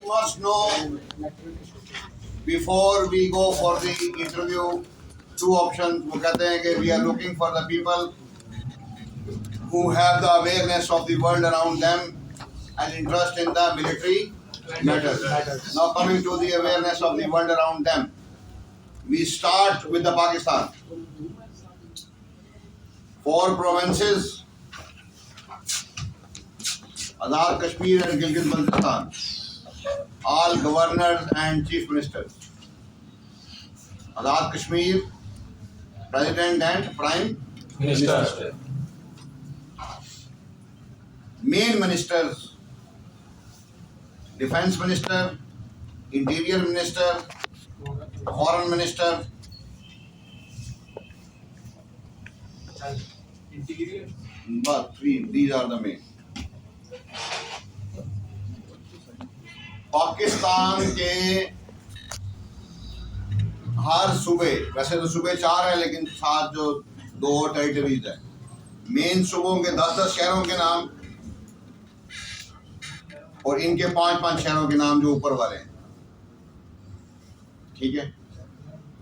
must know before we go for the interview two options. वो कहते हैं कि we are looking for the people who have the awareness of the world around them and interest in the military matters. Now coming to the awareness of the world around them, we start with the Pakistan. 4 provinces, Azad Kashmir and Gilgit-Baltistan, all governors and chief ministers. Azad Kashmir, president and prime Minister. Main ministers, defense minister, interior minister, foreign minister, Interior. but 3, these are the main. Pakistan के हर सूबे, वैसे तो सूबे 4 है लेकिन साथ जो 2 territories है, मेन सूबों के 10-10 शहरों के नाम और इनके 5-5 शहरों के नाम जो ऊपर वाले हैं, ठीक है।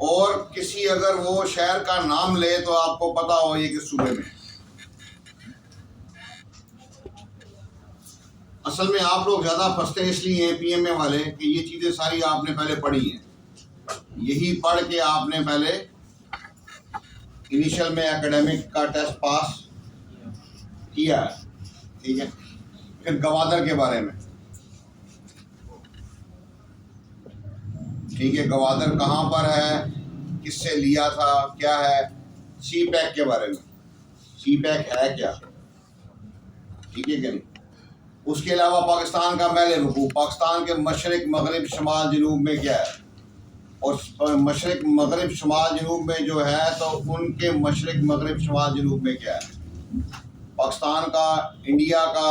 और किसी अगर वो शहर का नाम ले तो आपको पता हो ये किस सूबे में। असल में आप लोग ज़्यादा फंसते इसलिए हैं पीएमए वाले कि ये चीज़ें सारी आपने पहले पढ़ी हैं, यही पढ़ के आपने पहले इनिशियल में एकेडमिक का टेस्ट पास किया है, ठीक है। फिर गवादर के बारे में, ठीक है, गवादर कहाँ पर है, किससे लिया था, क्या है, सी पैक के बारे में, सी पैक है क्या, ठीक है कि नहीं। उसके अलावा पाकिस्तान का महल वकूफ़, पाकिस्तान के मशरक़ मगरिब शमाल जनूब में क्या है, और मशरक़ मगरिब शमाल जनूब में जो है तो उनके मशरक़ मगरिब शमाल जनूब में क्या है, पाकिस्तान का, इंडिया का,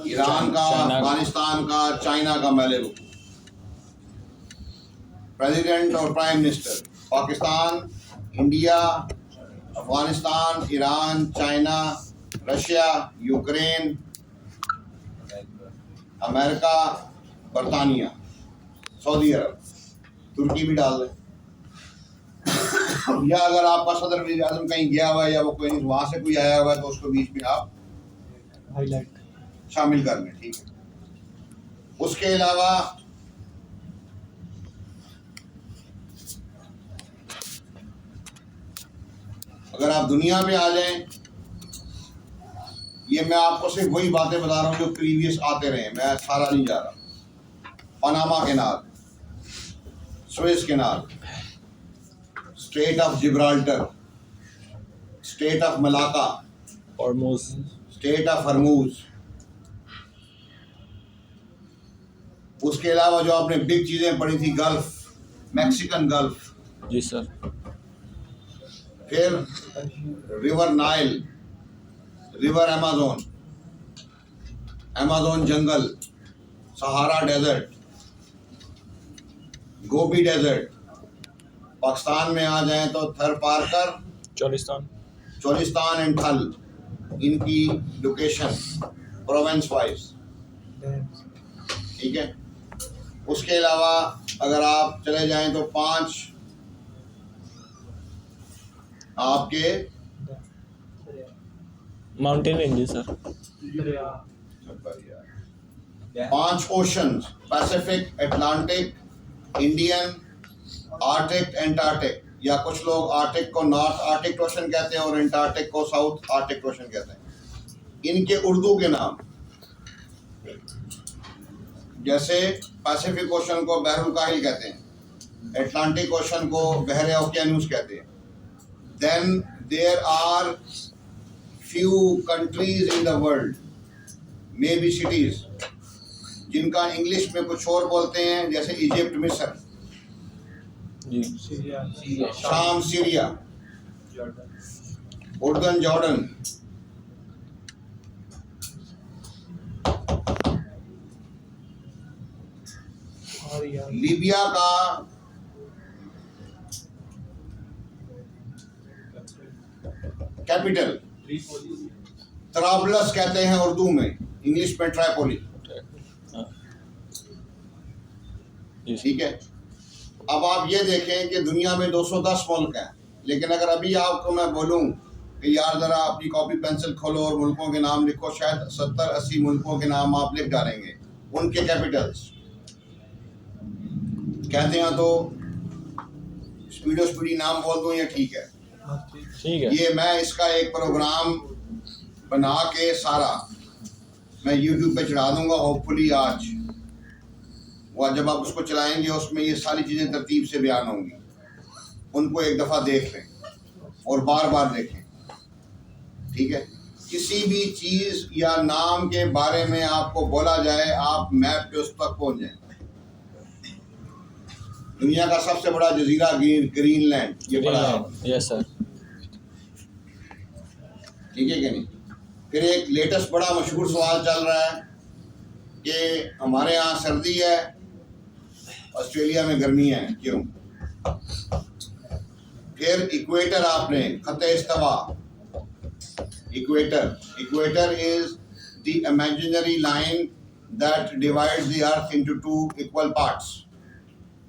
ईरान का, अफगानिस्तान का, चाइना का महल वकूफ़, प्रेसिडेंट और prime minister, Pakistan, India, Afghanistan, Iran, China, Russia, Ukraine, America, बरतानिया, सऊदी अरब, तुर्की भी डाल दें। या अगर आपका सदर वज़ीर आज़म कहीं गया हुआ है या वो कोई वहाँ से कोई आया हुआ है तो उसको बीच में आप हाईलाइट शामिल कर लें, ठीक है। उसके अलावा अगर आप दुनिया में आ जाएं, ये मैं आपको सिर्फ वही बातें बता रहा हूँ जो प्रीवियस आते रहे, मैं सारा नहीं जा रहा। Panama canal, Suez canal, strait of Gibraltar, strait of Malacca, Hormuz, strait of Hormuz. उसके अलावा जो आपने बिग चीज़ें पढ़ी थी, गल्फ, मैक्सिकन गल्फ, जी सर, फिर river Nile, river Amazon, Amazon jungle, Sahara desert, Gobi desert. Pakistan में आ जाएं तो थर पारकर, चोलिस्तान एंड थल, इनकी लोकेशन प्रोविंस वाइज, ठीक है। उसके अलावा अगर आप चले जाएं तो 5 आपके mountain ranges sir, 5 oceans, Pacific, Atlantic, Indian, Arctic, Antarctic, या कुछ लोग आर्टिक को नॉर्थ आर्टिक ओशन कहते हैं और एंटार्क्टिक को साउथ आर्टिक ओशन कहते हैं। इनके उर्दू के नाम, जैसे पैसिफिक ओशन को बहरुल काहिल कहते हैं, अटलांटिक ओशन को बहरे ओकियानूस कहते हैं। Then there are few countries in the world, maybe cities, जिनका इंग्लिश में कुछ और बोलते हैं, जैसे इजिप्ट, मिस्र, शाम, सीरिया, उर्दन, जॉर्डन, लीबिया का कैपिटल तराबलस कहते हैं उर्दू में, इंग्लिश में ट्राइपोली, हाँ जी सर। ठीक है। अब आप ये देखें कि दुनिया में 210 मुल्क हैं, लेकिन अगर अभी आपको मैं बोलूं कि यार ज़रा अपनी कॉपी पेंसिल खोलो और मुल्कों के नाम लिखो, शायद 70-80 मुल्कों के नाम आप लिख डालेंगे, उनके कैपिटल्स कहते हैं। तो स्पीडी नाम बोल दूं या ठीक है? ठीक है। ये मैं इसका एक प्रोग्राम बना के सारा मैं YouTube पे चढ़ा दूंगा, होपफुली आज। और जब आप उसको चलाएंगे उसमें ये सारी चीज़ें तरतीब से बयान होंगी, उनको एक दफ़ा देख लें और बार बार देखें, ठीक है। किसी भी चीज़ या नाम के बारे में आपको बोला जाए, आप मैप पे उस तक पहुंच जाएं। दुनिया का सबसे बड़ा जजीरा ग्रीनलैंड, ये पढ़ा है, यस सर। ठीक है कि नहीं। फिर एक लेटेस्ट बड़ा मशहूर सवाल चल रहा है कि हमारे यहाँ सर्दी है, ऑस्ट्रेलिया में गर्मी है, क्यों? फिर इक्वेटर, आपने खत्ते इस्तिवा, equator is the imaginary line that divides the earth into 2 equal parts.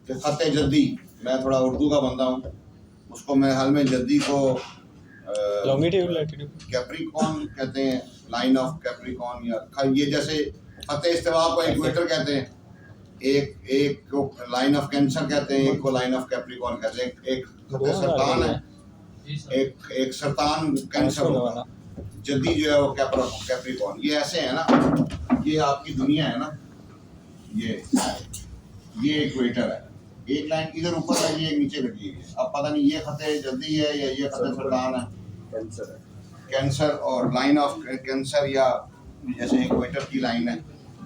फिर खत्ते जद्दी, मैं थोड़ा उर्दू का बंदा हूँ, उसको मैं हाल में जद्दी को लॉन्गिट्यूड लैटिट्यूड कैप्रिकॉन कहते हैं, लाइन ऑफ कैप्रिकॉन, या ये जैसे खत्ते इस्तिवा को इक्वेटर कहते हैं, एक को लाइन ऑफ कैंसर कहते हैं, एक को लाइन ऑफ कैप्रिकॉन कहते हैं। एक खत्ते सरतान है, एक सरतान कैंसर होगा, जद्दी जो है वो कैप्रिकॉन। ये ऐसे है ना, ये आपकी दुनिया है ना, ये इक्वेटर है। एक लाइन इधर ऊपर लगी है, एक नीचे लगी है। अब पता नहीं ये खत्ते जल्दी है या ये खत्ते सरतान है, कैंसर और लाइन ऑफ कैंसर, या जैसे इक्वेटर की लाइन है,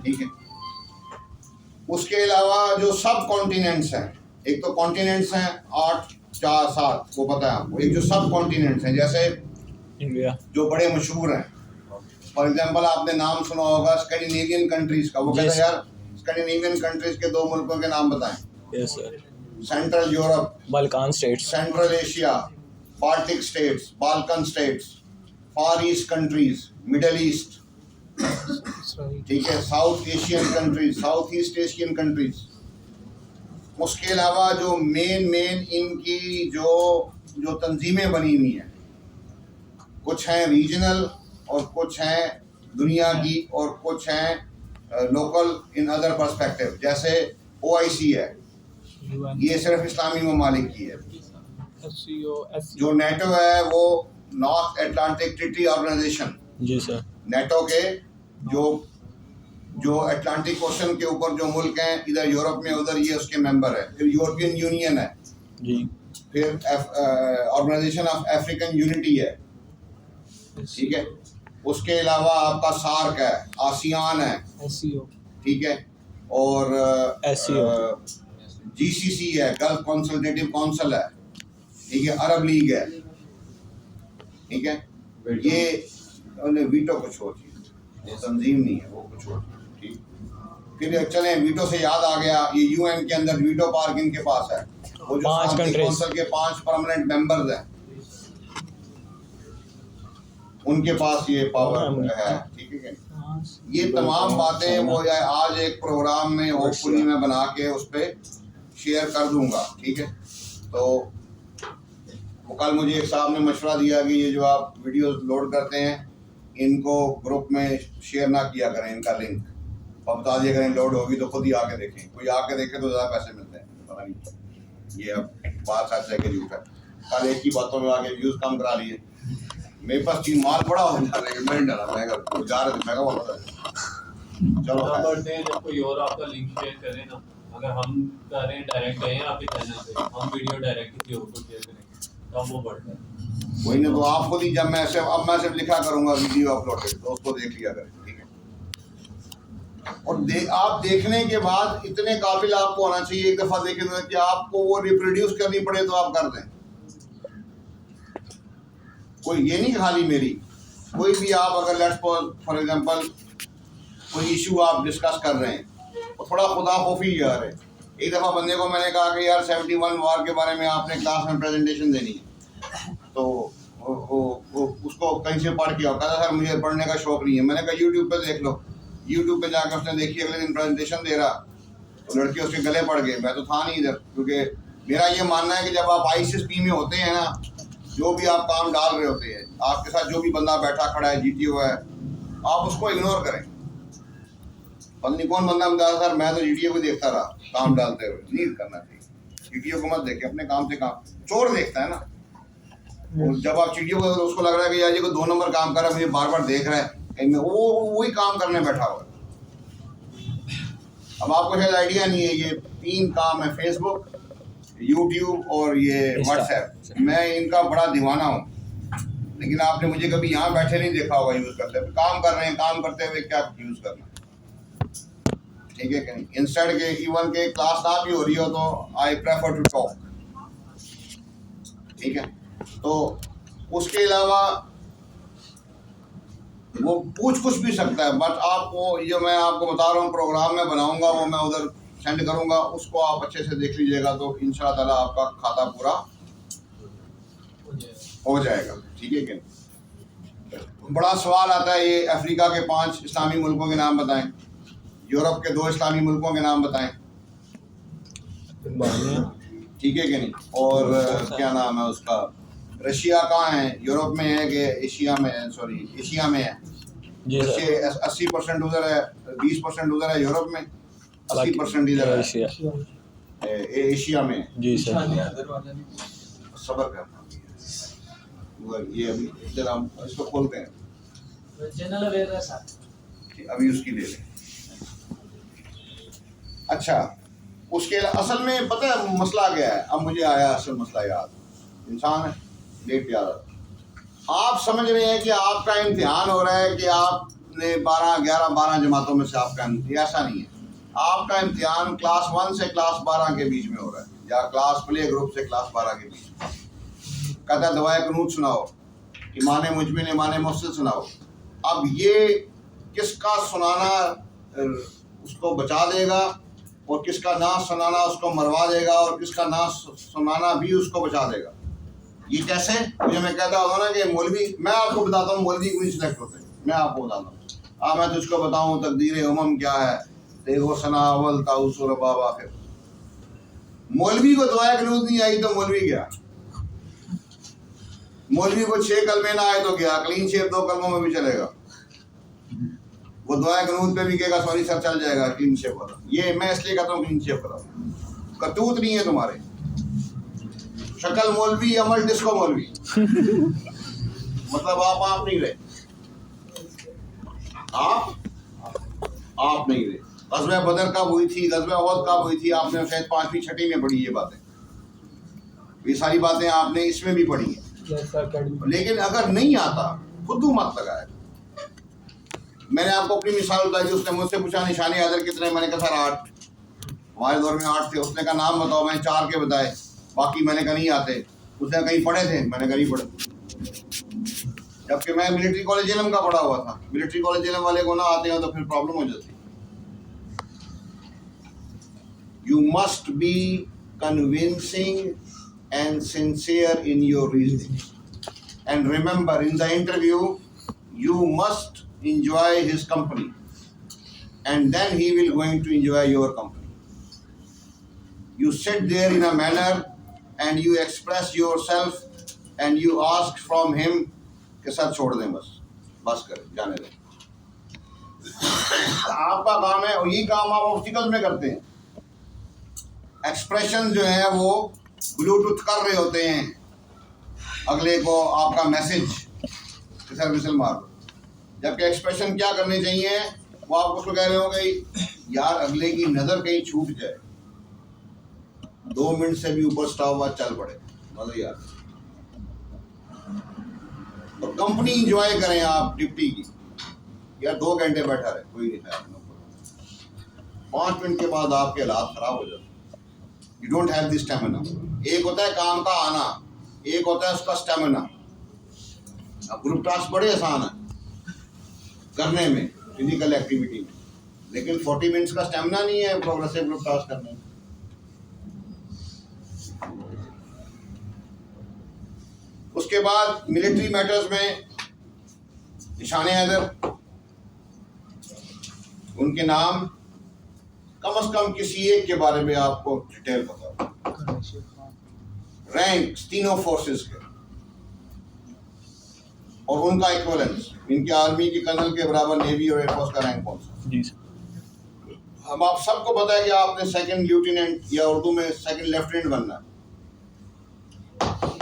ठीक है। उसके अलावा जो सब कॉन्टिनेंट्स हैं, एक तो कॉन्टिनेंट्स हैं 8, 4, 7, वो पता है आपको। एक जो सब कॉन्टिनेंट्स हैं, जैसे इंडिया, जो बड़े मशहूर हैं, फॉर एग्जांपल आपने नाम सुना होगा स्कैंडिनेवियन कंट्रीज का। वो कहते हैं यार स्कैंडिनेवियन कंट्रीज के 2 मुल्कों के नाम बताएं। Yes sir. Central Europe, Balkan states, Central Asia, Baltic states, Balkan states, Far East countries, Middle East, ठीक है, South Asian countries, South East Asian countries. उसके अलावा जो मेन इनकी जो तंजीमें बनी हुई हैं, कुछ हैं रीजनल और कुछ हैं दुनिया की और कुछ हैं लोकल इन अदर पर्सपेक्टिव। जैसे OIC है, ये सिर्फ इस्लामी ममालिक की है। जो नेटो है वो नॉर्थ अटलांटिक ट्रीटी ऑर्गेनाइजेशन, जी सर। नेटो के जो अटलांटिक ओशन के ऊपर जो मुल्क हैं, इधर यूरोप में, उधर ये उसके मेंबर है। फिर यूरोपियन यूनियन है जी। फिर ऑर्गेनाइजेशन ऑफ अफ्रीकन यूनिटी है, ठीक है। उसके अलावा आपका सार्क है, आसियान है, ठीक है, और GCC है, गल्फ कंसल्टेटिव काउंसिल है, ठीक है, अरब लीग है, ठीक है। ये वीटो कुछ और चीज़, ये तंजीम नहीं है, वो कुछ और चीज़, ठीक। फिर चलें, वीटो से याद आ गया, ये UN के अंदर वीटो पार्क इनके पास है। वो जो 5 काउंसिल के 5 परमानेंट मेंबर्स हैं, उनके पास ये पावर है, ठीक है कि नहीं। ये तमाम बातें वो आज एक प्रोग्राम में होपफुली मैं बना के उस पर शेयर कर दूंगा, ठीक है। तो वो कल मुझे एक साहब ने मशवरा दिया कि ये जो आप वीडियोस लोड करते हैं, इनको ग्रुप में शेयर ना किया करें, इनका लिंक और बता दिया करें, लोड होगी तो खुद ही आके देखें। कोई आके देखे तो ज़्यादा पैसे मिलते हैं, पता नहीं ये अब बात सच है कि झूठ है। कल एक ही बातों में आके व्यूज़ कम करा लिए, मेरे पास चीज माल बड़ा हो जा रहा है, मैं डरा, मैं जा रहा था, मैं वापस चलो करते हैं। जब कोई और आपका लिंक शेयर करे ना, अगर हम करें डायरेक्ट गए आपके चैनल पे, हम वीडियो डायरेक्ट किसी और को शेयर करेंगे तो वो बढ़ता है। वही ना, तो आप खुद ही, जब मैं सिर्फ लिखा करूंगा वीडियो अपलोडेड, तो उसको देख लिया करें, ठीक है। और आप देखने के बाद इतने काबिल आपको होना चाहिए, एक दफा देखें तो कि आपको वो रिप्रोड्यूस करनी पड़े तो आप कर दें। कोई ये नहीं खाली मेरी, कोई भी आप अगर लेट्स फॉर एग्जांपल कोई इशू आप डिस्कस कर रहे हैं, तो थोड़ा खुदा खौफी यार है। एक दफ़ा बंदे को मैंने कहा कि यार 71 वार के बारे में आपने क्लास में प्रेजेंटेशन देनी है, तो वो उसको कहीं से पढ़ के आओ, कहता सर मुझे पढ़ने का शौक़ नहीं है। मैंने कहा यूट्यूब पे देख लो, यूट्यूब पे जाकर उसने देखी, अगले दिन प्रेजेंटेशन दे रहा तो लड़के उसके गले पड़ गए। मैं तो था नहीं इधर, क्योंकि मेरा ये मानना है कि जब आप ISIS-P में होते हैं ना, जो भी आप काम डाल रहे होते हैं, आपके साथ जो भी बंदा बैठा खड़ा है, GTO है, आप उसको इग्नोर करें। पता नहीं कौन बंदा बता सर मैं तो GTO को देखता रहा काम डालते हुए। नहीं करना चाहिए, GTO को मत देखे, अपने काम से काम। चोर देखता है ना, और जब आप GTO को उसको लग रहा है कि यार ये को 2 नंबर काम कर रहा है, मुझे बार बार देख रहा है, कहीं वो वही काम करने बैठा हुआ है। अब आपको शायद आइडिया नहीं है, ये 3 काम है, फेसबुक, यूट्यूब और ये व्हाट्सएप। मैं इनका बड़ा दीवाना हूँ, लेकिन आपने मुझे कभी यहाँ बैठे नहीं देखा होगा यूज़ करते हुए। काम कर रहे हैं, काम करते हुए क्या यूज़ करना, ठीक है कि नहीं। इंस्टेड के इवन के क्लास ना भी हो रही हो तो आई प्रेफर टू टॉक, ठीक है। तो उसके अलावा वो पूछ कुछ भी सकता है, बट आपको जो मैं आपको बता रहा हूँ प्रोग्राम में बनाऊंगा, वो मैं उधर सेंड करूंगा, उसको आप अच्छे से देख लीजिएगा, तो इंशाल्लाह ताला आपका खाता पूरा हो जाएगा, ठीक है कि। बड़ा सवाल आता है ये, अफ्रीका के 5 इस्लामी मुल्कों के नाम बताएं, यूरोप के 2 इस्लामी मुल्कों के नाम बताएं, ठीक है कि नहीं। और क्या नाम है उसका, रशिया कहाँ है, यूरोप में है कि एशिया में है, सॉरी एशिया में है। जी सर। 80% उधर है, 20% उधर है यूरोप में, 80% इधर है एशिया में। जी सर। सब्र करना, ये अभी जरा हम इसको खोलते हैं, चैनल अवेयर है, अभी उसकी ले लें। अच्छा, उसके असल में पता है मसला क्या है, अब मुझे आया असल मसला याद। इंसान है, लेट याद आता। आप समझ रहे हैं कि आपका इम्तिहान हो रहा है कि आपने 12 जमातों में से आपका, ऐसा नहीं है। आपका इम्तिहान क्लास 1 से क्लास 12 के बीच में हो रहा है, या क्लास प्ले ग्रुप से क्लास 12 के बीच में। कहता है दवाए कनूत सुनाओ, ईमान मुजमिन ईमान मुफसिल सुनाओ। अब ये किसका सुनाना उसको बचा देगा, और किसका ना सुनाना उसको मरवा देगा, और किसका ना सुनाना भी उसको बचा देगा। ये कैसे, मुझे मैं कहता हूँ ना कि मौलवी, मैं आपको बताता हूँ मौलवी क्यों सिलेक्ट होते हैं, मैं आपको बताता हूँ। मैं तुझको बताऊँ तकदीर उमम क्या है, देखो सना अवल ताउसुर बाब आखिर। मौलवी को दुआ कनूत नहीं आई तो मौलवी गया, मौलवी को 6 कलमे ना आए तो गया, क्लीन शेप 2 कलमों में भी चलेगा, वो दुआ कनूत पे भी कहेगा सॉरी सर चल जाएगा क्लीन शेप वाला। ये मैं इसलिए कहता हूँ क्लीन शेप करा, करतूत नहीं है तुम्हारे, शक्ल मौलवी अमल डिस्को मौलवी मतलब आप नहीं रहे, आप नहीं रहे। ग़ज़वा बदर कब हुई थी, ग़ज़वा उहद कब हुई थी, आपने शायद 5वीं 6वीं में पढ़ी ये बातें, ये सारी बातें आपने इसमें भी पढ़ी हैं। लेकिन अगर नहीं आता खुद मत लगाए। मैंने आपको अपनी मिसाल बताई थी, उसने मुझसे पूछा निशाने हैदर कितने, मैंने कहा सर 8, हमारे दौर में 8 थे। उसने कहा नाम बताओ, मैंने 4 के बताए, बाकी मैंने कहा नहीं आते। उसने कहीं पढ़े थे, मैंने कहा नहीं पढ़े, जबकि मैं मिलिट्री कॉलेज जेलम का पढ़ा हुआ था। मिलिट्री कॉलेज जेलम वाले को ना आते हो तो फिर प्रॉब्लम हो जाती। You must be convincing and sincere in your reasoning, and remember in the interview you must enjoy his company, and then he will going to enjoy your company. You sit there in a manner and you express yourself and you ask from him कि sir छोड़ दें, बस करें, जाने दें। आपका काम है, और ये काम आप ऑब्स्टिकल्स में करते हैं। एक्सप्रेशन जो है वो ब्लूटूथ कर रहे होते हैं अगले को आपका मैसेज सर विसल मार दो, जबकि एक्सप्रेशन क्या करने चाहिए, वो आप उसको कह रहे हो गई यार अगले की नज़र कहीं छूट जाए, 2 मिनट से भी ऊपर स्टॉप हुआ चल पड़े, मजा यार। तो कंपनी इंजॉय करें आप डिप्टी की, यार 2 घंटे बैठा रहे कोई नहीं है, 5 मिनट के बाद आपके हालात खराब हो जाते। You don't have this stamina. एक होता है काम का आना, एक होता है उसका स्टेमिना। अब ग्रुप टास्क बड़े आसान है करने में, फिजिकल एक्टिविटी में, लेकिन 40 मिनट्स का स्टेमिना नहीं है प्रोग्रेसिव ग्रुप टास्क करने में। उसके बाद मिलिट्री मैटर्स में निशाने हैदर, उनके नाम कम से कम किसी एक के बारे में आपको डिटेल बताओ। रैंक तीनों फोर्सेस के और उनका इक्विवेलेंस, इनके आर्मी के कर्नल के बराबर नेवी और एयरफोर्स का रैंक कौन सा? जी सर। हम आप सबको पता है कि आपने सेकंड लेफ्टिनेंट या उर्दू में सेकंड लेफ्टिनेंट बनना है।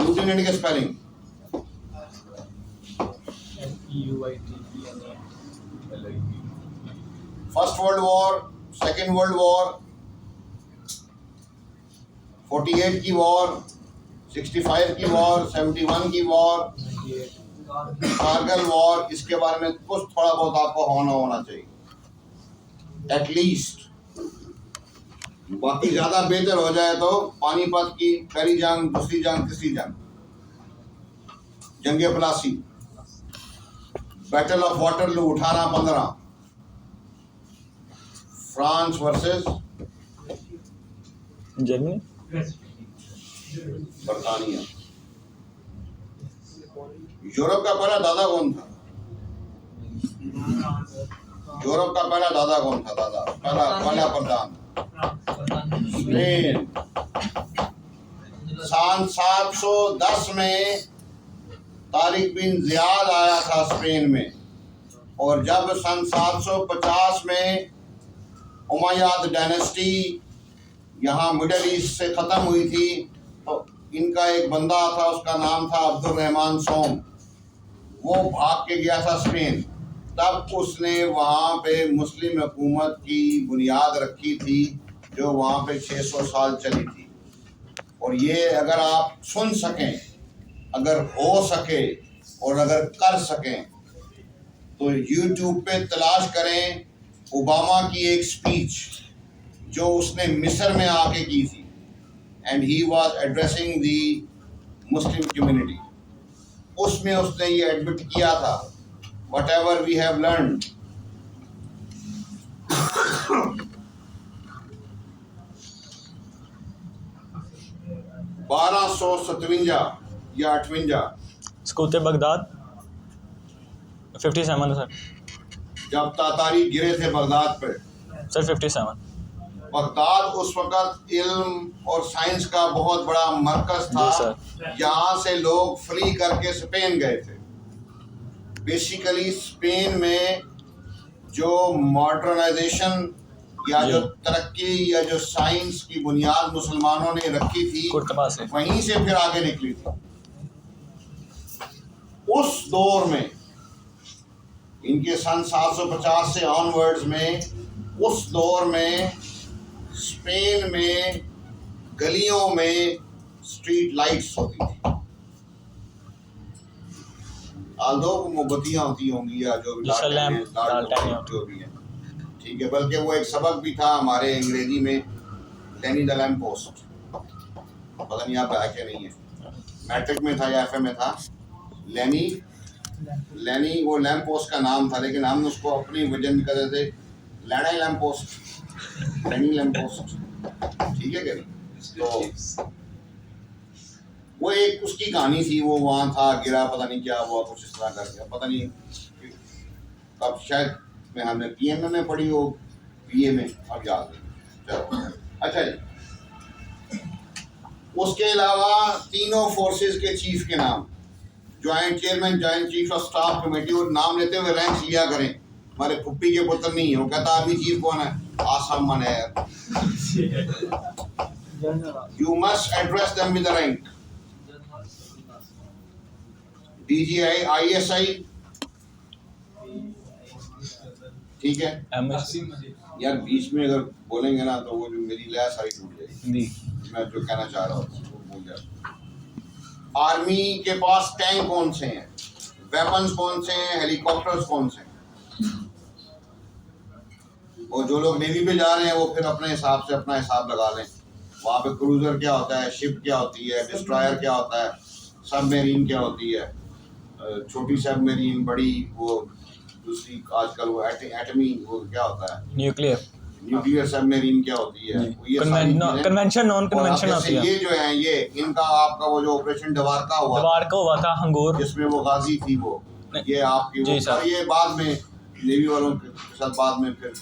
लेफ्टिनेंट के spelling first world war, second world war, 48 की वॉर, 65 की वॉर, 71 की वॉर, कारगिल वॉर, इसके बारे में कुछ थोड़ा बहुत आपको होना चाहिए एटलीस्ट। बाकी ज्यादा बेहतर हो जाए तो पानीपत की पहली जंग, दूसरी जंग, तीसरी जंग, जंगे Plassey, battle of Waterloo 1815, France versus Germany. बरतानिया। यूरोप का पहला दादा कौन था? यूरोप का पहला दादा कौन था? पहला प्रधान स्पेन। सन 710 में तारिक बिन जियाद आया था स्पेन में, और जब सन 750 में उमैयाद डायनेस्टी यहाँ मिडल ईस्ट से ख़त्म हुई थी, तो इनका एक बंदा था, उसका नाम था अब्दुर्रहमान सोम। वो भाग के गया था स्पेन, तब उसने वहाँ पे मुस्लिम हुकूमत की बुनियाद रखी थी जो वहाँ पे 600 साल चली थी। और ये अगर आप सुन सकें, अगर हो सके और अगर कर सकें तो यूट्यूब पे तलाश करें ओबामा की एक स्पीच जो उसने मिस्र में आके की थी, and he was addressing the Muslim community. उसमें उसने ये एडमिट किया था, whatever we have learn, या 58 स्कूते बगदाद 57 सर। जब तातारी गिरे थे बगदाद पे। सर 57। बगदाद उस वक़्त इल्म और साइंस का बहुत बड़ा मरकज था। यहाँ से लोग फ्ली करके स्पेन गए थे। बेसिकली स्पेन में जो मॉडर्नाइजेशन या जो तरक्की या जो साइंस की बुनियाद मुसलमानों ने रखी थी, वहीं से फिर आगे निकली थी। उस दौर में इनके सन 750 से ऑनवर्ड्स में, उस दौर में स्पेन में गलियों में स्ट्रीट लाइट्स होती थी। आल्दो मोमबत्तियाँ होती होंगी या जो भी है, ठीक है। बल्कि वो एक सबक भी था हमारे अंग्रेजी में, लेनी द लैम्प पोस्ट, पता नहीं आप है क्या नहीं है, मैट्रिक में था या एफए में था। लेनी वो लैम्प पोस्ट का नाम था, लेकिन हम उसको अपनी वजन कर देते लैना लैम्प पोस्ट, लेनी लैम्प पोस्ट, ठीक है क्या नहीं। तो वो एक उसकी कहानी थी, वो वहाँ था, गिरा, पता नहीं क्या हुआ, कुछ इस तरह कर गया, पता नहीं अब शायद में हमने पीएम में पढ़ी हो, बीए में, अब याद नहीं। चलो अच्छा जी। उसके अलावा तीनों फोर्सेस के चीफ के नाम, joint chairman, joint chief of staff committee, और नाम लेते हुए रैंक लिया करें। हमारे फुप्पी के पुत्र नहीं है, वो कहता आर्मी चीफ कौन है, आसाम मन है। You must address them with the rank. DJI, ISI, ठीक है। यार बीच में अगर बोलेंगे ना तो वो जो मेरी लय सारी टूट जाएगी, मैं जो कहना चाह रहा हूँ वो भूल जाए। आर्मी के पास टैंक कौन से हैं, वेपन्स कौन से हैं, हेलीकॉप्टर्स कौन से हैं। और जो लोग नेवी पे जा रहे हैं वो फिर अपने हिसाब से अपना हिसाब लगा लें। वहाँ पे क्रूजर क्या होता है, शिप क्या होती है, डिस्ट्रॉयर क्या होता है, सबमरीन क्या होती है, छोटी सबमरीन, बड़ी, वो दूसरी आजकल वो एटमी, वो क्या होता है, न्यूक्लियर सबमरीन क्या होती है, ये कन्वेंशन, नॉन कन्वेंशन होती है। ये जो है ये इनका आपका वो जो ऑपरेशन दवारका हुआ था हंगोर, जिसमें वो गाजी थी, वो ये आपकी वो, और ये बाद में नेवी वालों के साथ बाद में फिर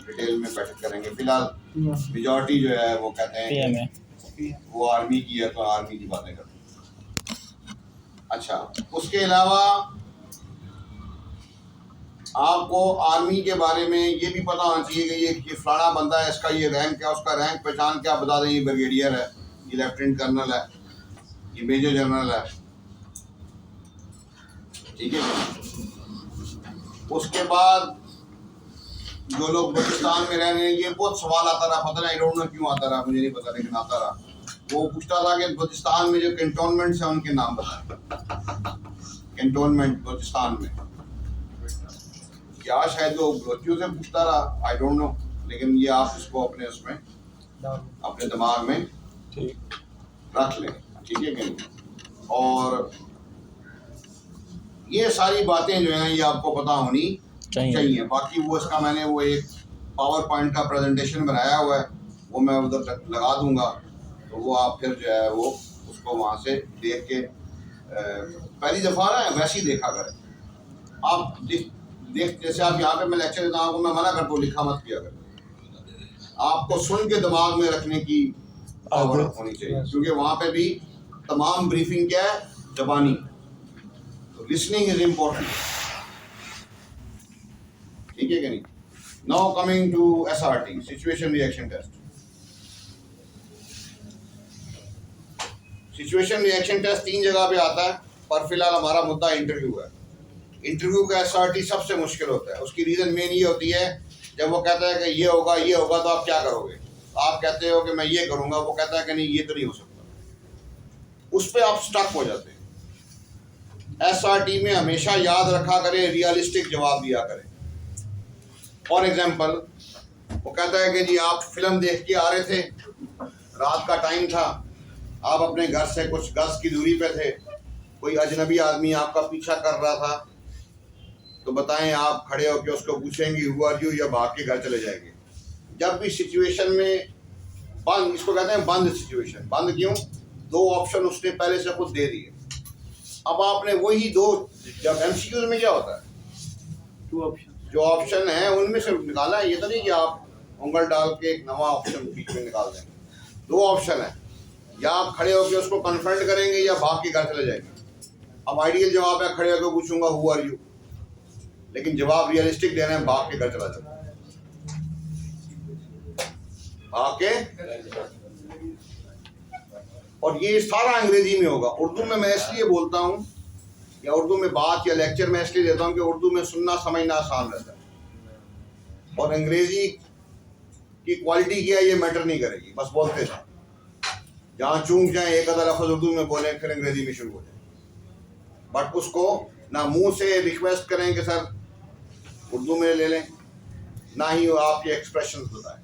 डिटेल में बैठक करेंगे। फिलहाल मेजॉरिटी जो है वो कहते हैं PMA कि वो आर्मी की है, तो आर्मी की बातें करते हैं। अच्छा, उसके अलावा आपको आर्मी के बारे में ये भी पता होना चाहिए कि ये फलाना बंदा है, इसका ये रैंक है, उसका रैंक पहचान क्या बता दें, ये ब्रिगेडियर है, ये लेफ्टिनेंट कर्नल है, ये मेजर जनरल है, ठीक है। उसके बाद जो लोग बलूचिस्तान में रह रहे हैं, ये बहुत सवाल आता रहा, पता नहीं आई डोंट नो क्यों आता रहा, मुझे नहीं पता, लेकिन आता रहा। वो पूछता था कि बलूचिस्तान में जो कैंटोनमेंट्स हैं उनके नाम बताएं। कैंटोनमेंट बलूचिस्तान में क्या, शायद वो बलोचियों से पूछता रहा, आई डोंट नो, लेकिन ये आप इसको अपने उसमें अपने दिमाग में ठीक रख लें, ठीक है कि नहीं। और ये सारी बातें जो हैं ये आपको पता होनी चाहिए। बाकी वो इसका मैंने वो एक पावर पॉइंट का प्रेजेंटेशन बनाया हुआ है, वो मैं उधर लगा दूंगा, तो वो आप फिर जो है वो उसको वहाँ से देख के पहली दफ़ा ना वैसे ही देखा करें आप। देख जैसे आप यहाँ पे मैं लेक्चर देता हूँ, मैं मना करता हूँ लिखा मत किया करें, आपको सुन के दिमाग में रखने की पावर होनी चाहिए, क्योंकि वहाँ पे भी तमाम ब्रीफिंग क्या है, ज़बानी, तो लिसनिंग इज इम्पोर्टेंट, ठीक है कि नहीं। Now coming to SRT, situation reaction test. Situation reaction test 3 जगह पे आता है, पर फिलहाल हमारा मुद्दा इंटरव्यू है। इंटरव्यू का SRT सबसे मुश्किल होता है। उसकी रीज़न मेन ये होती है, जब वो कहता है कि ये होगा तो आप क्या करोगे, आप कहते हो कि मैं ये करूँगा, वो कहता है कि नहीं ये तो नहीं हो सकता, उस पर आप स्टक हो जाते हैं। SRT में हमेशा याद रखा करें, रियलिस्टिक जवाब दिया करें। फॉर एग्जाम्पल, वो कहता है कि जी आप फिल्म देख के आ रहे थे, रात का टाइम था, आप अपने घर से कुछ गज की दूरी पे थे, कोई अजनबी आदमी आपका पीछा कर रहा था, तो बताएं आप खड़े होकर उसको पूछेंगे हु आर यू, या भाग के घर चले जाएंगे। जब भी सिचुएशन में बंद, इसको कहते हैं बंद सिचुएशन। बंद क्यों? 2 ऑप्शन उसने पहले से खुद दे दिए, अब आपने वही 2, जब MCQs में क्या होता है 2 ऑप्शन, जो ऑप्शन है उनमें से निकाला है। ये तो नहीं कि आप उंगल डाल के एक नवा ऑप्शन बीच में निकाल देंगे। 2 ऑप्शन है, या आप खड़े होकर उसको कन्फ्रंट करेंगे या भाग के घर चले जाएंगे। अब आइडियल जवाब है खड़े होकर पूछूंगा हु आर यू, लेकिन जवाब रियलिस्टिक देना है, भाग के घर चला जाता है, भाग के। और ये सारा अंग्रेजी में होगा। उर्दू में मैं इसलिए बोलता हूँ, या उर्दू में बात या लेक्चर में इसलिए देता हूँ कि उर्दू में सुनना समझना आसान रहता है, और अंग्रेजी की क्वालिटी क्या है ये मैटर नहीं करेगी, बस बोलते जाए, जहाँ चूक जाए एक आधा लफ्ज़ उर्दू में बोलें फिर अंग्रेजी में शुरू हो जाए। बट उसको ना मुंह से रिक्वेस्ट करें कि सर उर्दू में ले लें, ना ही वो आपके एक्सप्रेशन बताएं,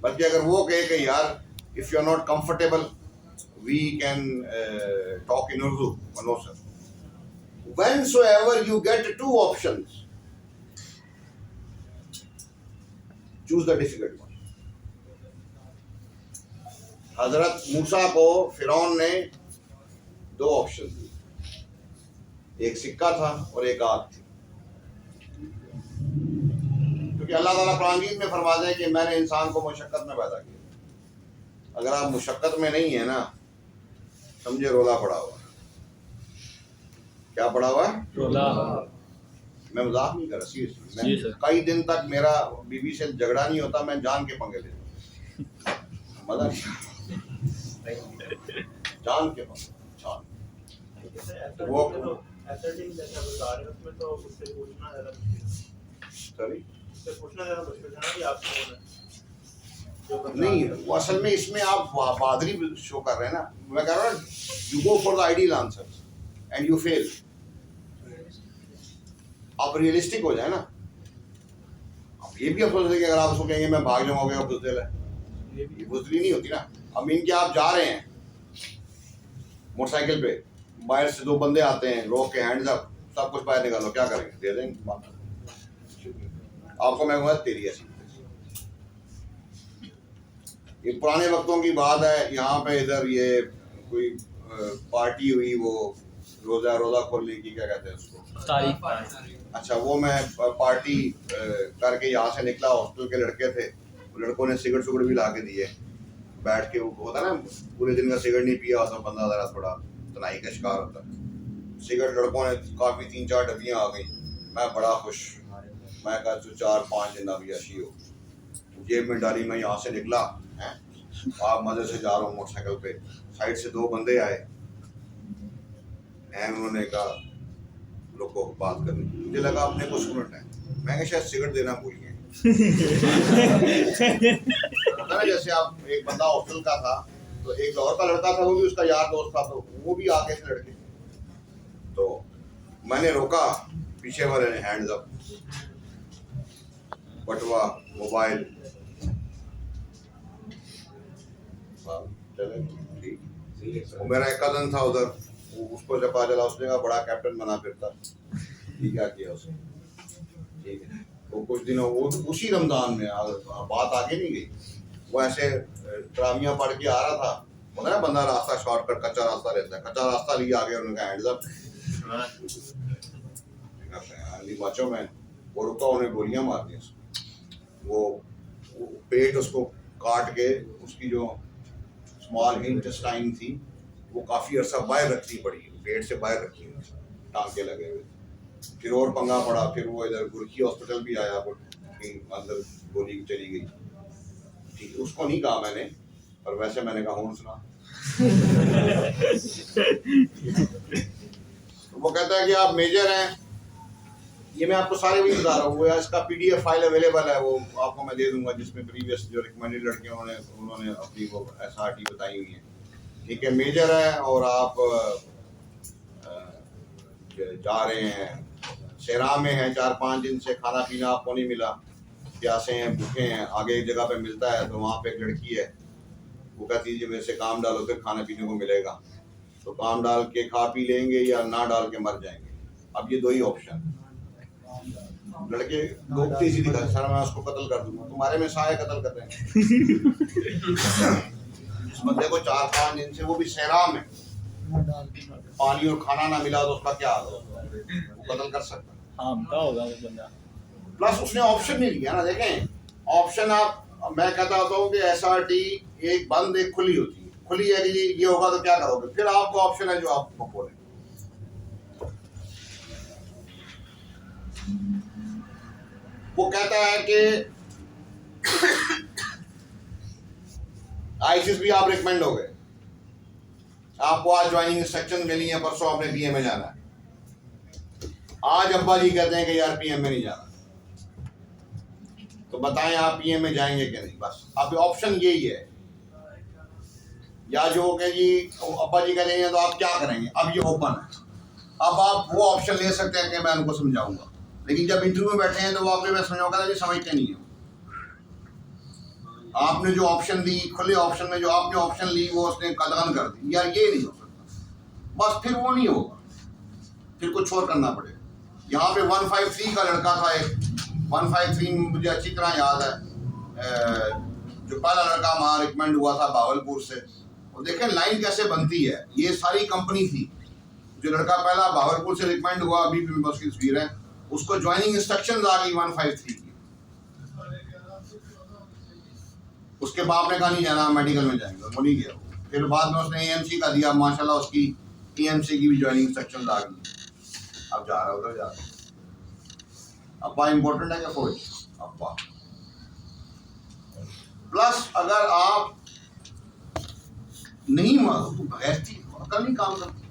बल्कि अगर वो कहे कि यार if you are not comfortable we can talk in Urdu, no sir. Whensoever you get 2 options, choose the difficult one. हजरत मूसा को फिरौन ने 2 ऑप्शन दिए, एक सिक्का था और एक आग थी, क्योंकि अल्लाह ताला कुरान में फरमाता है कि मैंने इंसान को मुशक्कत में पैदा किया। अगर आप मुशक्कत में नहीं है ना, समझे रोला पड़ा हुआ। क्या पड़ा हुआ है? रोला। मैं मजाक नहीं कर रहा, सीरियसली। जी मैं सर। कई दिन तक मेरा बीवी से झगड़ा नहीं होता, मैं जान के पंगे लेता हूं। मजा जान के पंगे, जान। वो एसआरटी जैसा बता रहे हैं उसमें तो उससे पूछना ज़्यादा मुश्किल सॉरी उससे पूछना ज़्यादा मुश्किल है ना कि आप कौन है जो बता नहीं, रहे हैं। वो असल में इसमें आप बहादुरी शो कर रहे हैं ना। मैं कह रहा हूँ you go for the ideal answer and you fail. आप रियलिस्टिक हो जाए ना। अब ये भी अफसोस है कि अगर आप उसको कहेंगे मैं भाग जाऊंगा, अब बुजदिल है, ये बुजदिली नहीं होती ना। अब मीन के आप जा रहे हैं मोटरसाइकिल पे, बाहर से 2 बंदे आते हैं, रोक के हैंड्स अप, सब कुछ बाहर निकालो, क्या करेंगे? दे देंगे बात। आपको मैं कहूँगा तेरी ऐसी। ये पुराने वक्तों की बात है। यहाँ पे इधर ये कोई पार्टी हुई, वो रोजा खोलने की, क्या कहते हैं उसको, तारीख अच्छा, वो मैं पार्टी करके यहाँ से निकला, हॉस्टल के लड़के थे, लड़कों ने सिगरेट सुगरेट भी ला के दिए, बैठ के वो होता ना पूरे दिन का सिगरेट नहीं पिया होता बंदा, ज़रा थोड़ा तनाई का शिकार होता है। सिगरेट लड़कों ने काफ़ी 3-4 डब्बियाँ आ गई, मैं बड़ा खुश, मैं कहा तो 4-5 दिन अभी अशी हो, जेब में डाली, मैं यहाँ से निकला हैं, आप मज़े से जा रहा हूँ मोटरसाइकिल पे, साइड से 2 बंदे आए हैं, उन्होंने कहा लोग को बात करनी, मुझे लगा अपने को स्टूडेंट है, मैं कहा शायद सिगरेट देना भूल गए। पता ना, जैसे आप एक बंदा हॉस्टल का था तो एक और का लड़का था, वो भी उसका यार दोस्त था, तो वो भी आगे से लड़के, तो मैंने रोका, पीछे वाले ने हैंड्स अप, बटुआ मोबाइल, चले ठीक। वो मेरा एक कजन था उधर, उसको जब पता चला, उसने कहा बड़ा कैप्टन बना फिरता, ठीक क्या किया उसने, ठीक है। तो कुछ दिनों वो उसी रमजान में बात आगे नहीं गई, वो ऐसे तरावियां पढ़ के आ रहा था, बोला ना बंदा रास्ता शॉर्टकट कच्चा रास्ता रहता है, कच्चा रास्ता लिए आगे, उन्होंने कहा हैंड्स अप, बच्चों में वो रुका, उन्हें गोलियां मार दी, वो पेट उसको काट के, उसकी जो स्मॉल इंटेस्टाइन थी वो काफ़ी अरसा बाहर रखनी पड़ी, पेट से बाहर रखी हुई, टांके लगे हुए, फिर और पंगा पड़ा, फिर वो इधर गुरखी हॉस्पिटल भी आया, अंदर गोली चली गई, ठीक है, उसको नहीं कहा मैंने, पर वैसे मैंने कहा हूँ सुना। तो वो कहता है कि आप मेजर हैं, ये मैं आपको सारे भी बता रहा हूँ, वो इसका PDF फाइल अवेलेबल है, वो आपको मैं दे दूंगा, जिसमें प्रीवियस जो रिकमेंडेड लड़के उन्होंने अपनी वो SRT बताई हुई है, ठीक है। मेजर है और आप जा रहे हैं, शेरा में हैं, 4-5 दिन से खाना पीना आपको नहीं मिला, प्यासे हैं, भूखे हैं, आगे एक जगह पे मिलता है, तो वहाँ पे एक लड़की है, वो कहती है मेरे से काम डालो फिर खाने पीने को मिलेगा, तो काम डाल के खा पी लेंगे या ना डाल के मर जाएंगे। अब ये 2 ही ऑप्शन, लड़के लोग तेजी दिखा, सर मैं उसको कत्ल कर दूंगा, तुम्हारे में साया कत्ल कर रहे हैं। इस बंदे को 4-5 दिन से, वो भी सहरा में, पानी और खाना ना मिला तो उसका क्या हाल होगा, वो कत्ल कर सकता है। हाँ क्या होगा वो बंदा, प्लस उसने ऑप्शन नहीं लिया ना, देखें ऑप्शन आप, मैं कहता होता हूँ कि SRT एक बंद एक खुली होती है, खुली है कि ये होगा तो क्या करोगे, फिर आपको ऑप्शन है जो आपको बोले। वो कहता है कि ISIS भी आप रिकमेंड हो गए, आपको आज ज्वाइनिंग इंस्ट्रक्शन मिली है, परसों आपने PM में जाना है, आज अब्बा जी कहते हैं कि यार PM में नहीं जाना, तो बताएं आप PM में जाएंगे कि नहीं। बस अब ऑप्शन यही है, या जो कि जी अब्बा जी करेंगे तो आप क्या करेंगे, अब ये ओपन है, अब आप वो ऑप्शन ले सकते हैं कि मैं उनको समझाऊंगा, लेकिन जब इंटरव्यू में बैठे हैं तो वो आपने मैं समझाऊंगा कि समझते नहीं है, आपने जो ऑप्शन दी, खुले ऑप्शन में जो आपने ऑप्शन ली वो उसने कदगन कर दी, यार ये नहीं हो सकता, बस फिर वो नहीं होगा, फिर कुछ और करना पड़ेगा। यहाँ पे 153 का लड़का था एक, 153 मुझे अच्छी तरह याद है, जो पहला लड़का वहाँ रिकमेंड हुआ था भावलपुर से, और देखें लाइन कैसे बनती है, ये सारी कंपनी थी, जो लड़का पहला भावलपुर से रिकमेंड हुआ, अभी भी मेरे पास की तस्वीर है, उसको ज्वाइनिंग इंस्ट्रक्शंस आ गई 153 की, उसके बाप ने कहा नहीं जाना, मेडिकल में जाएंगे, वो नहीं गया, फिर बाद में उसने AMC का दिया, माशाल्लाह उसकी EMC की भी ज्वाइनिंग इंस्ट्रक्शंस आ गई, अब जा रहा उधर जा रहा। अब्बा इम्पोर्टेंट है क्या फौज, अब्बा प्लस अगर आप नहीं मानो तो बगैर थी अकल नहीं काम करती।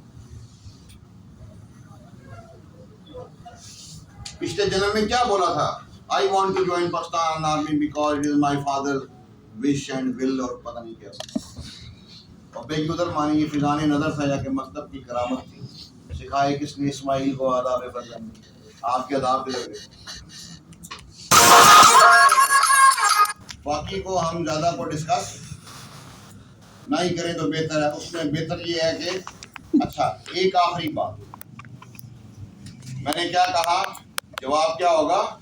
पिछले जन्म में क्या बोला था, I want to join Pakistan army because it is my father wish and will, और पता नहीं क्या, और बेकी उधर मानी ये फिजाने नजर था या कि मकतब की करामत थी, सिखाए किसने इस्माइल को आदाब बदन, आपके आदाब के लगे। बाकी को हम ज़्यादा को डिस्कस नहीं करें तो बेहतर है, उसमें बेहतर ये है कि अच्छा एक आखिरी बात, मैंने क्या कहा, जवाब क्या होगा,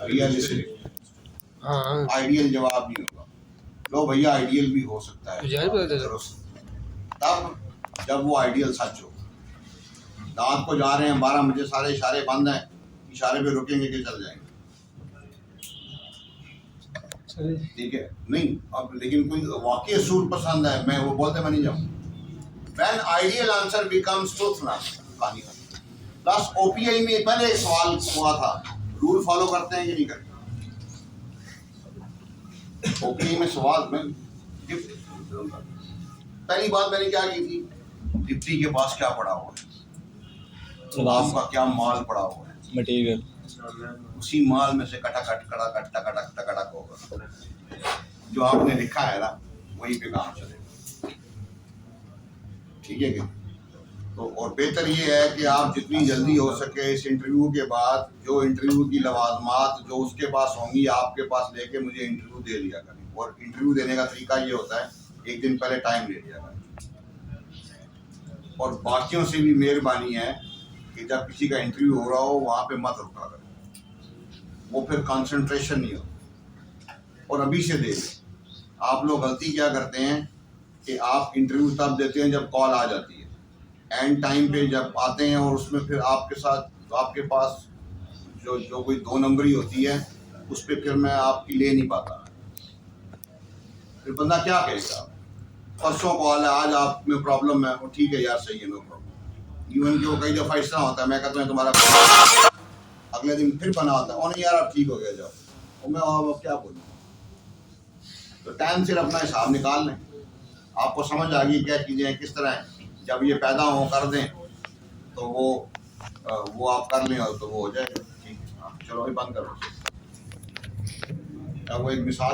रियलिस्टिक, आइडियल जवाब नहीं होगा, लो भैया आइडियल भी हो सकता है तब जब वो आइडियल सच हो। रात को जा रहे हैं 12 बजे, सारे इशारे बंद हैं, इशारे पे रुकेंगे कि चल जाएंगे। ठीक है, नहीं अब लेकिन कोई वाकई सूट पसंद है, मैं वो बोलते मैं नहीं जाऊँ। When ideal answer becomes truth ना कहानी खत्म। प्लस OPI में पहले एक सवाल हुआ था, रूल फॉलो करते हैं कि नहीं करते? OPI में सवाल में पहली बात मैंने क्या की थी, डिप्टी के पास क्या पड़ा हुआ है, आम का क्या माल पड़ा हुआ है, मटेरियल, उसी माल में से टकाटक होगा, जो आपने लिखा है ना वहीं पे काम चलेगा। ठीक है क्या? तो और बेहतर ये है कि आप जितनी जल्दी हो सके इस इंटरव्यू के बाद जो इंटरव्यू की लवाजमात जो उसके पास होंगी आपके पास लेके मुझे इंटरव्यू दे दिया करें। और इंटरव्यू देने का तरीका ये होता है, एक दिन पहले टाइम ले लिया करें। और बाकियों से भी मेहरबानी है कि जब किसी का इंटरव्यू हो रहा हो वहाँ पे मत रुका करें, वो फिर कंसंट्रेशन नहीं होता। और अभी से दे दें। आप लोग गलती क्या करते हैं कि आप इंटरव्यू तब देते हैं जब कॉल आ जाती है, एंड टाइम पे जब आते हैं और उसमें फिर आपके साथ आपके पास जो कोई 2 नंबरी होती है उस पर फिर मैं आपकी ले नहीं पाता। फिर बंदा क्या कहेगा, परसों कॉल है आज आप में प्रॉब्लम है, ठीक है यार सही है, नो प्रॉब्लम। इवन कि वो कई दफ़ा इस तरह होता है, मैं कहता हूँ तुम्हारा अगले दिन फिर बना होता है, और नहीं यार आप ठीक हो गया जाओ, और मैं अब क्या बोलूँ। तो टाइम सिर्फ अपना हिसाब निकाल लें, आपको समझ आ गई क्या चीज़ें हैं किस तरह हैं। जब ये पैदा हो कर दें तो वो आप कर लें और तो वो हो जाएगा। ठीक है, चलो अभी बंद करो। अब वो एक मिसाल